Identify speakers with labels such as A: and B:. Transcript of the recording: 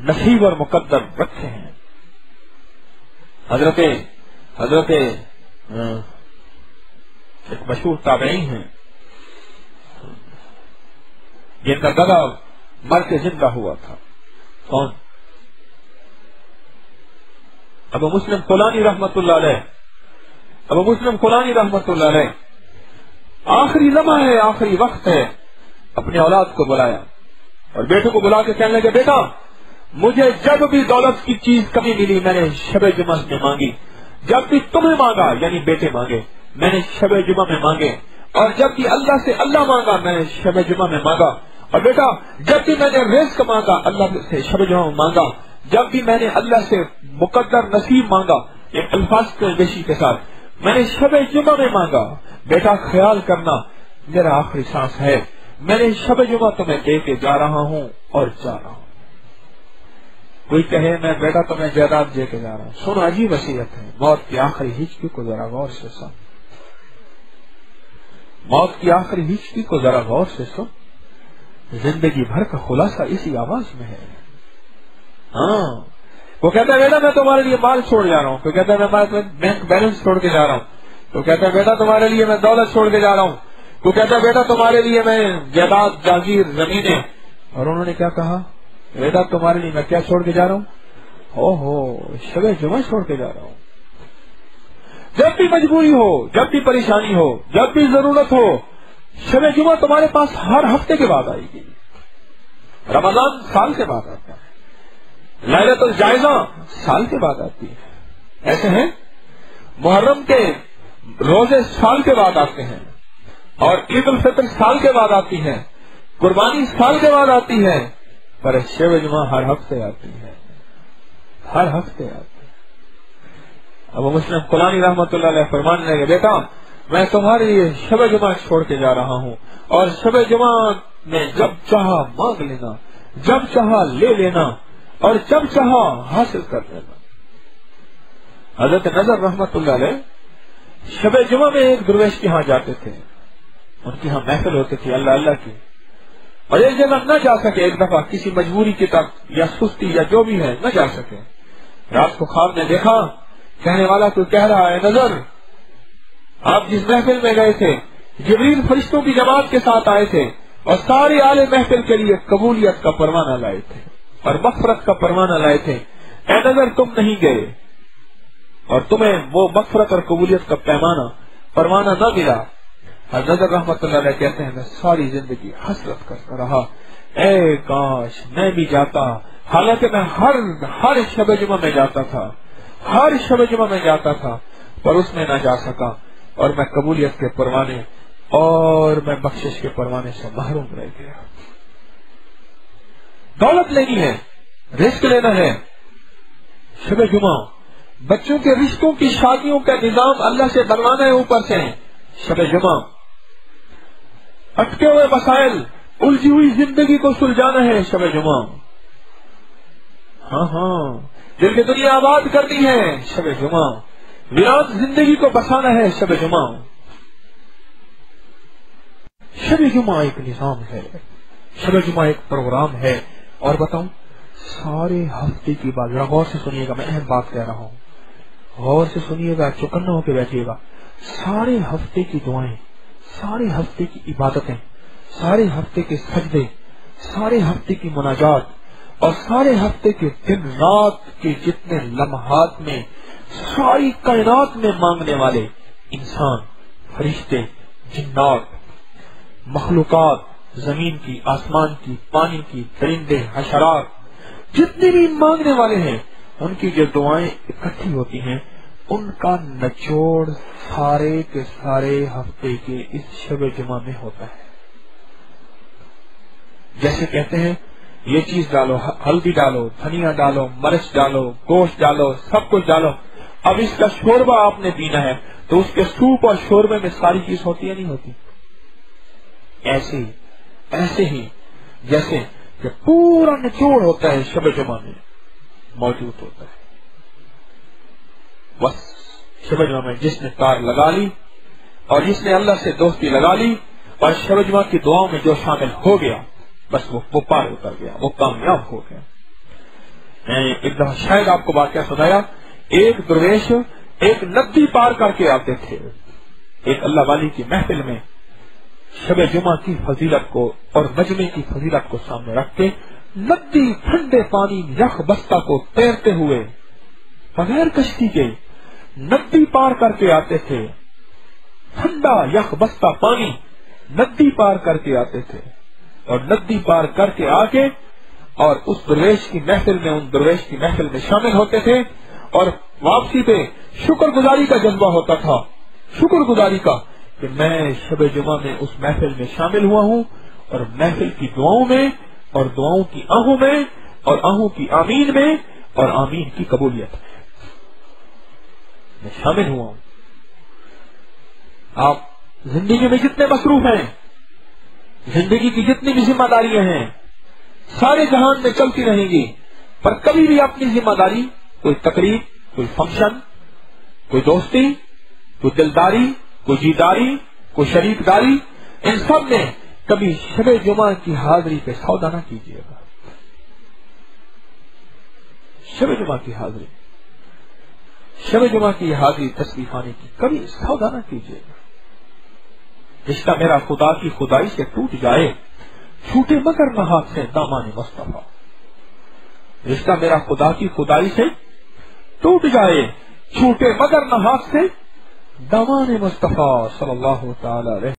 A: نصیب اور مقدر رکھے ہیں. حضرت ایک مشہور تابعین ہیں جن کا گدھا مر کے زندہ ہوا تھا. کون؟ ابو مسلم خولانی رحمت اللہ علیہ. ابو مسلم خولانی رحمت اللہ علیہ آخری لمحہ ہے، آخری وقت ہے، اپنے اولاد کو بلایا اور بیٹے کو بلا کے کہنے لگے بیٹا مجھے جب بھی دولت کی چیز کمی ملی میں نے شب جمعہ میں مانگی، جب بھی تمہیں مانگا یعنی بیٹے مانگے میں نے شب جمعہ میں مانگے، اور جب بھی اللہ سے اللہ مانگا میں نے شب جمعہ میں مانگا، اور بیٹا جب بھی میں نے رزق مانگا اللہ سے شب جمعہ میں مانگا، جب بھی میں نے اللہ سے مقدر نصیب مانگا ایک الفاظ کے بیشی کے ساتھ میں نے شب جمعہ میں مانگا. بیٹا خیال کرنا میرا آخری سانس ہے، میں نے شب جمعہ تمہیں دے کے جا رہا ہوں اور جا رہا ہوں. کوئی کہے میں بیٹا تمہیں جائیداد دے کے جا رہا ہوں. سنو عجیب وصیت ہے. موت کی آخری ہچکی کو ذرا غور سے سن. موت کی آخری ہچکی کو ذرا غور سے سن. زندگی بھر کا خلاصہ اسی آواز میں ہے. ہاں وہ کہتا ہے بیٹا میں تمہارے لیے مال چھوڑ جا رہا ہوں، کوئی کہتا ہے میں بینک بیلنس چھوڑ کے جا رہا ہوں، تو کہتا ہے بیٹا تمہارے لیے میں دولت چھوڑ کے جا رہا ہوں، تو کہتا ہے بیٹا تمہارے لیے میں جائیداد جاگیر زمینیں. اور انہوں نے کیا کہا؟ بیٹا تمہارے لیے میں کیا چھوڑ کے جا رہا ہوں؟ اوہو شب جمعہ چھوڑ کے جا رہا ہوں. جب بھی مجبوری ہو، جب بھی پریشانی ہو، جب بھی ضرورت ہو، شب جمعہ تمہارے پاس ہر ہفتے کے بعد آئے گی. رمضان سال کے بعد آتا ہے، لیلۃ الجائزہ سال کے بعد آتی ہے. ایسے ہیں محرم کے روزے سال کے بعد آتے ہیں، اور عید الفطر سال کے بعد آتی ہے، قربانی سال کے بعد آتی ہے، پر شب جمعہ ہر ہفتے آتی ہے، ہر ہفتے آتی ہے. ابو مسلم خولانی رحمت اللہ علیہ فرمانے لگے بیٹا میں تمہارے لیے شب جمعہ چھوڑ کے جا رہا ہوں، اور شب جمعہ میں جب چاہا مانگ لینا، جب چاہا لے لینا، اور جب چاہا حاصل کر لینا. حضرت نظر رحمت اللہ علیہ شب جمعہ میں ایک درویش کے ہاں جاتے تھے. ان کی ہاں محفل ہوتی تھی اللہ اللہ کی، اور ایک جگہ نہ جا سکے، ایک دفعہ کسی مجبوری کی طرف یا سستی یا جو بھی ہے نہ جا سکے. رات کو خواب میں دیکھا کہنے والا کوئی کہہ رہا ہے نظر آپ جس محفل میں گئے تھے جبریل فرشتوں کی جماعت کے ساتھ آئے تھے اور سارے آلے محفل کے لیے قبولیت کا پروانہ لائے تھے اور مغفرت کا پروانہ لائے تھے. اے نظر تم نہیں گئے اور تمہیں وہ مغفرت اور قبولیت کا پیمانہ پروانہ نہ ملا. حضرت رحمت اللہ علیہ کہتے ہیں میں ساری زندگی حسرت کرتا رہا اے کاش میں بھی جاتا، حالانکہ میں ہر شب جمعہ میں جاتا تھا، ہر شب جمعہ میں جاتا تھا، پر اس میں نہ جا سکا اور میں قبولیت کے پروانے اور میں بخشش کے پروانے سے محروم رہ گیا. دولت لینی ہے، رزق لینا ہے. شب جمعہ بچوں کے رشتوں کی شادیوں کا نظام اللہ سے بنوانا ہے اوپر سے. شب جمعہ اٹکے ہوئے مسائل، الجھی ہوئی زندگی کو سلجھانا ہے. شب جمعہ ہاں دل کی دنیا آباد کرنی ہے. شب جمعہ ویران زندگی کو بسانا ہے. شب جمعہ شب جمعہ ایک نظام ہے، شب جمعہ ایک پروگرام ہے. اور بتاؤں سارے ہفتے کی بات ذرا غور سے سنیے گا، میں اہم بات کہہ رہا ہوں، غور سے سنیے گا، چوکنا ہو کے بیٹھیے گا. سارے ہفتے کی دعائیں، سارے ہفتے کی عبادتیں، سارے ہفتے کے سجدے، سارے ہفتے کی مناجات اور سارے ہفتے کے دن رات کے جتنے لمحات میں ساری کائنات میں مانگنے والے انسان، فرشتے، جنات، مخلوقات، زمین کی، آسمان کی، پانی کی، درندے، حشرات، جتنے بھی مانگنے والے ہیں ان کی جو دعائیں اکٹھی ہوتی ہیں ان کا نچوڑ سارے کے سارے ہفتے کے اس شب جمعہ میں ہوتا ہے. جیسے کہتے ہیں یہ چیز ڈالو، ہلدی ڈالو، دھنیا ڈالو، مرچ ڈالو، گوشت ڈالو، سب کچھ ڈالو. اب اس کا شوربہ آپ نے پینا ہے تو اس کے سوپ اور شوربے میں ساری چیز ہوتی ہے نہیں ہوتی؟ ایسے ہی جیسے کہ پورا نچوڑ ہوتا ہے شب جمعہ میں موجود ہوتا ہے. بس شب جمعہ میں جس نے تار لگا لی اور جس نے اللہ سے دوستی لگا لی اور شب جمعہ کی دعاؤں میں جو شامل ہو گیا بس وہ پار اتر گیا، وہ کامیاب ہو گیا. میں نے ایک دفعہ شاید آپ کو واقعہ سنایا، ایک درویش ایک ندی پار کر کے آتے تھے، ایک اللہ والی کی محفل میں شب جمعہ کی فضیلت کو اور مجمع کی فضیلت کو سامنے رکھ کے ندی ٹھنڈے پانی یخ بستہ کو تیرتے ہوئے بغیر کشتی کے ندی پار کر کے آتے تھے، ٹھنڈا یخ بستہ پانی ندی پار کر کے آتے تھے، اور ندی پار کر کے آ کے اور اس درویش کی محفل میں ان درویش کی محفل میں شامل ہوتے تھے، اور واپسی پہ شکر گزاری کا جذبہ ہوتا تھا، شکر گزاری کا کہ میں شب جمعہ میں اس محفل میں شامل ہوا ہوں، اور محفل کی دعاؤں میں اور دعاؤں کی آہوں میں اور آہوں کی آمین میں اور آمین کی قبولیت میں شامل ہوا ہوں۔ آپ زندگی میں جتنے مصروف ہیں، زندگی کی جتنی بھی ذمہ داریاں ہیں سارے جہان میں چلتی رہیں گی، پر کبھی بھی اپنی ذمہ داری، کوئی تقریب، کوئی فنکشن، کوئی دوستی، کوئی دلداری، کوئی جیداری، کوئی شریک داری، ان سب میں کبھی شب جمعہ کی حاضری پہ سودا نہ کیجیے گا۔ شب جمعہ کی حاضری، شب جمعہ کی حاضری تشریف آنے کی کبھی سودا نہ کیجیے گا۔ رشتہ میرا خدا کی خدائی سے ٹوٹ جائے، چھوٹے مگر نہ ہاتھ سے دامان مصطفیٰ۔ رشتہ میرا خدا کی خدائی سے ٹوٹ جائے، چھوٹے مگر نہ ہاتھ سے دامان مصطفیٰ صلی اللہ تعالی علیہ